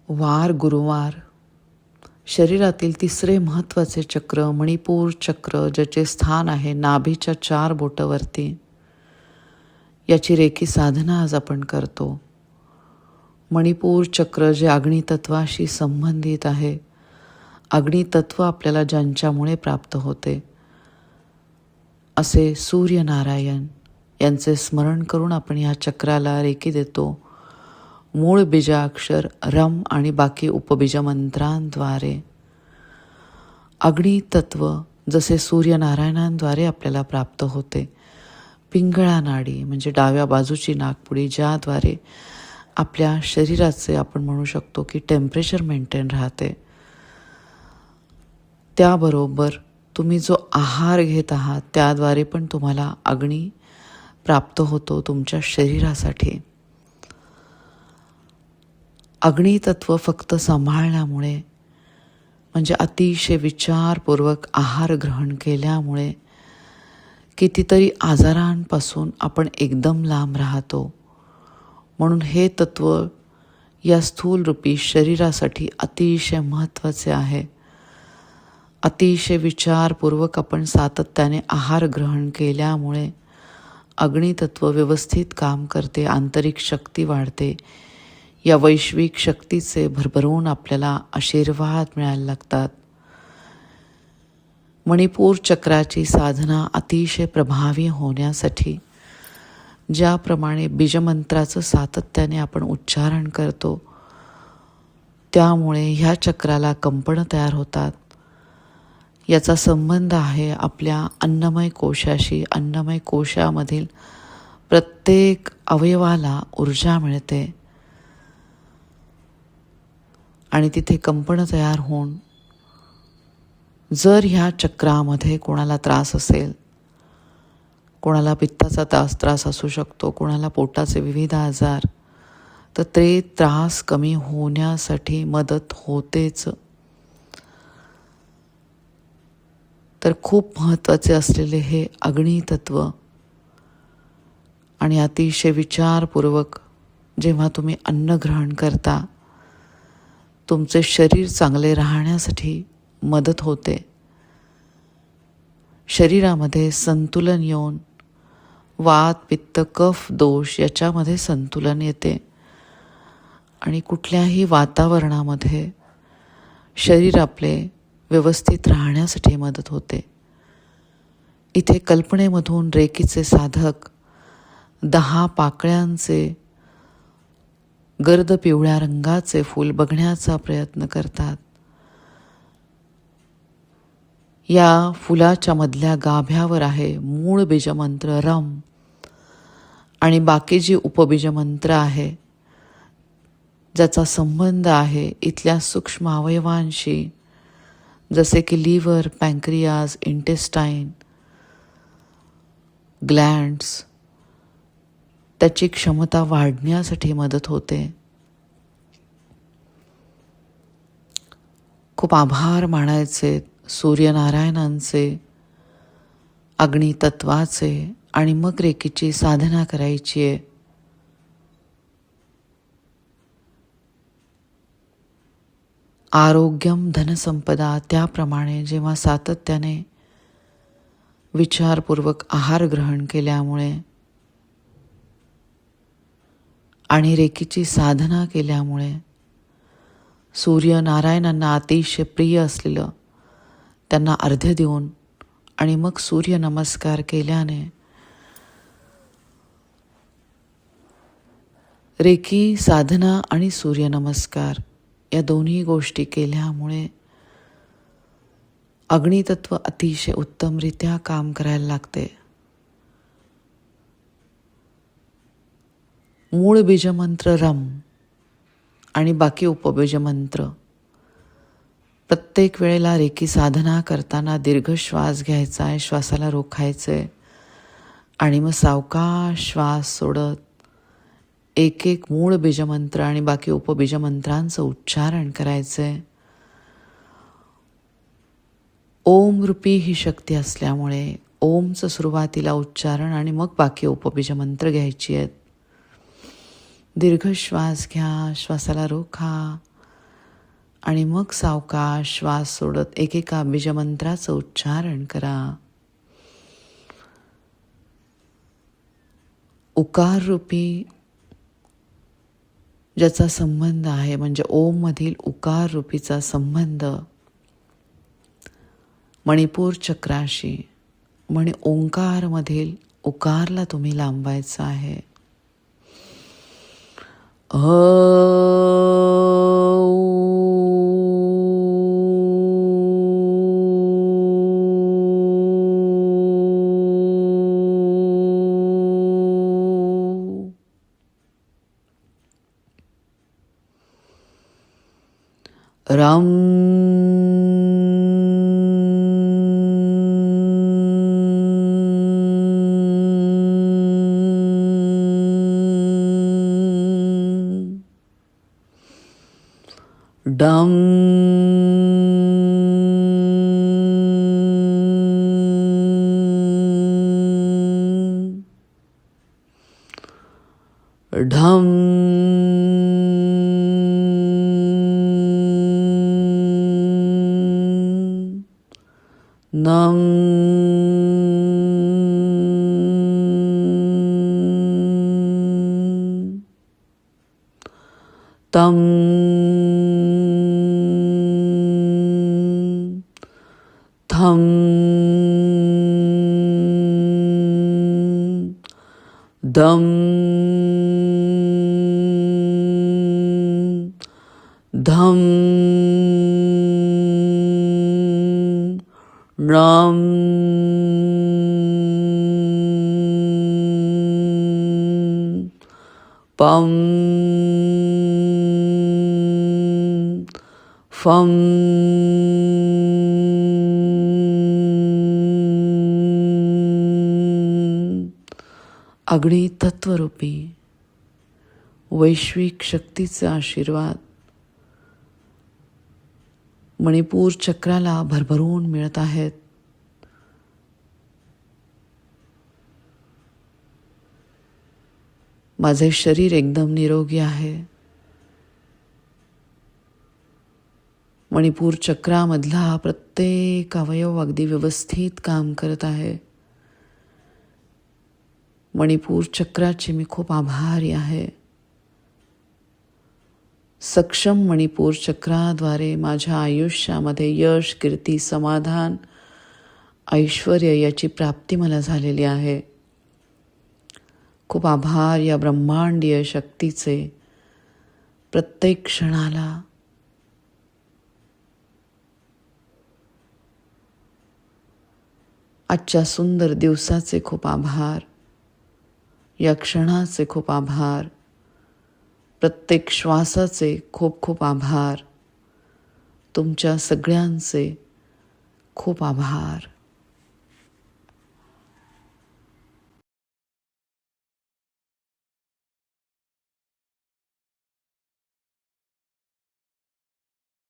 वार गुरुवार. शरीरातील तिसरे महत्त्वाचे चक्र मणिपूर चक्र, ज्याचे स्थान आहे नाभीच्या 4 बोटावरती. याची रेकी साधना आज आपण करतो. मणिपूर चक्र जे अग्नितत्वाशी संबंधित आहे. अग्नितत्व आपल्याला ज्यांच्यामुळे प्राप्त होते असे सूर्यनारायण यांचे स्मरण करून आपण या चक्राला रेकी देतो. मूळ बीजाक्षर रम आणि बाकी उपबीज मंत्रांद्वारे. अग्नितत्व जसे सूर्यनारायणांद्वारे आपल्याला प्राप्त होते. पिंगळा नाडी म्हणजे डाव्या बाजूची नाकपुडी, ज्याद्वारे आपल्या शरीराचे आपण म्हणू शकतो की टेम्परेचर मेंटेन राहते. त्याबरोबर तुम्ही जो आहार घेत आहात त्याद्वारे पण तुम्हाला अग्नी प्राप्त होतो तुमच्या शरीरासाठी. अग्नितत्व फक्त सांभाळण्यामुळे म्हणजे अतिशय विचारपूर्वक आहार ग्रहण केल्यामुळे कितीतरी आजारांपासून आपण एकदम लांब राहतो. म्हणून हे तत्व या स्थूलरूपी शरीरासाठी अतिशय महत्त्वाचे आहे. अतिशय विचारपूर्वक आपण सातत्याने आहार ग्रहण केल्यामुळे अग्नितत्व व्यवस्थित काम करते, आंतरिक शक्ती वाढते. या वैश्विक शक्तीचे भरभरून आपल्याला आशीर्वाद मिळायला लागतात. मणिपूर चक्राची साधना अतिशय प्रभावी होण्यासाठी ज्याप्रमाणे बीजमंत्राचं सातत्याने आपण उच्चारण करतो, त्यामुळे ह्या चक्राला कंपनं तयार होतात. याचा संबंध आहे आपल्या अन्नमय कोशाशी. अन्नमय कोशामधील प्रत्येक अवयवाला ऊर्जा मिळते आणि तिथे कंपनं तयार होऊन जर ह्या चक्रामध्ये कोणाला त्रास असेल, कोणाला पित्ताचा त्रास असू शकतो, कोणाला पोटाचे विविध आजार, तर ते त्रास कमी होण्यासाठी मदत होतेच. तर खूप महत्त्वाचे असलेले हे अग्नितत्व आणि अतिशय विचारपूर्वक जेव्हा तुम्ही अन्न ग्रहण करता, तुमचे शरीर चांगले राहण्यासाठी मदत होते. शरीरामध्ये संतुलन येऊन वात पित्त कफ दोष याच्यामध्ये संतुलन येते आणि कुठल्याही वातावरणामध्ये शरीर आपले व्यवस्थित राहण्यासाठी मदत होते. इथे कल्पनेमधून रेकीचे साधक 10 पाकळ्यांचे गर्द पिवळ्या रंगाचे फूल बघण्याचा प्रयत्न करतात. या फुलाच्या मधल्या गाभ्यावर आहे मूळ बीजमंत्र रम आणि बाकी जी उपबीजमंत्र आहे ज्याचा संबंध आहे इथल्या सूक्ष्म अवयवांशी, जसे की लिव्हर, पँक्रियाज, इंटेस्टाईन, ग्लँड्स, त्याची क्षमता वाढण्यासाठी मदत होते. खूप आभार मानायचे सूर्यनारायणांचे, अग्नितत्वाचे आणि मग रेकीची साधना करायची आहे. आरोग्यम धनसंपदा. त्याप्रमाणे जेव्हा सातत्याने विचारपूर्वक आहार ग्रहण केल्यामुळे आणि रेकीची साधना केल्यामुळे सूर्यनारायणांना अतिशय प्रिय असलेलं त्यांना अर्घ्य देऊन आणि मग सूर्य नमस्कार केल्याने रेकी साधना आणि सूर्यनमस्कार या दोन्ही गोष्टी केल्यामुळे अग्नितत्व अतिशय उत्तमरित्या काम करायला लागते. मूळ बीजमंत्र रम आणि बाकी उपबीजमंत्र. प्रत्येक वेळेला रेकी साधना करताना दीर्घ श्वास घ्यायचा आहे, श्वासाला रोखायचे आणि मग सावकाश श्वास सोडत एक एक मूळ बीजमंत्र आणि बाकी उपबीजमंत्रांचं उच्चारण करायचंय. ओम रूपी ही शक्ती असल्यामुळे ओमचं सुरुवातीला उच्चारण आणि मग बाकी उपबीजमंत्र घ्यायची आहेत. दीर्घ श्वास घ्या, श्वासाला रोखा आणि मग सावकाश श्वास सोडत एकेका बीजमंत्राचं उच्चारण करा. उकार रूपी ज्याचा संबंध आहे, म्हणजे ओम मधील उकार रूपीचा संबंध मणिपूर चक्राशी, म्हणे ओंकार मधील उकारला तुम्ही लांबायचं आहे. रम डम ढम नम तम थम दम धम राम पम फम अग्नी तत्वरूपी वैश्विक शक्तीचा आशीर्वाद मणिपूर चक्राला भरभरून मिळत आहेत. माझे शरीर एकदम निरोगी आहे. मणिपूर चक्रामधला प्रत्येक अवयव अगदी व्यवस्थित काम करत आहे. मणिपूर चक्राचे मी खूप आभारी आहे. सक्षम मणिपूर चक्राद्वारे माझ्या आयुष्यामध्ये यश, कीर्ती, समाधान, ऐश्वर्य याची प्राप्ती मला झालेली आहे. खूप आभार या ब्रह्मांडीय शक्तीचे. प्रत्येक क्षणाला आजच्या सुंदर दिवसाचे खूप आभार. या क्षणाचे खूप आभार. प्रत्येक श्वासाचे खूप खूप आभार. तुमच्या सगळ्यांचे खूप आभार.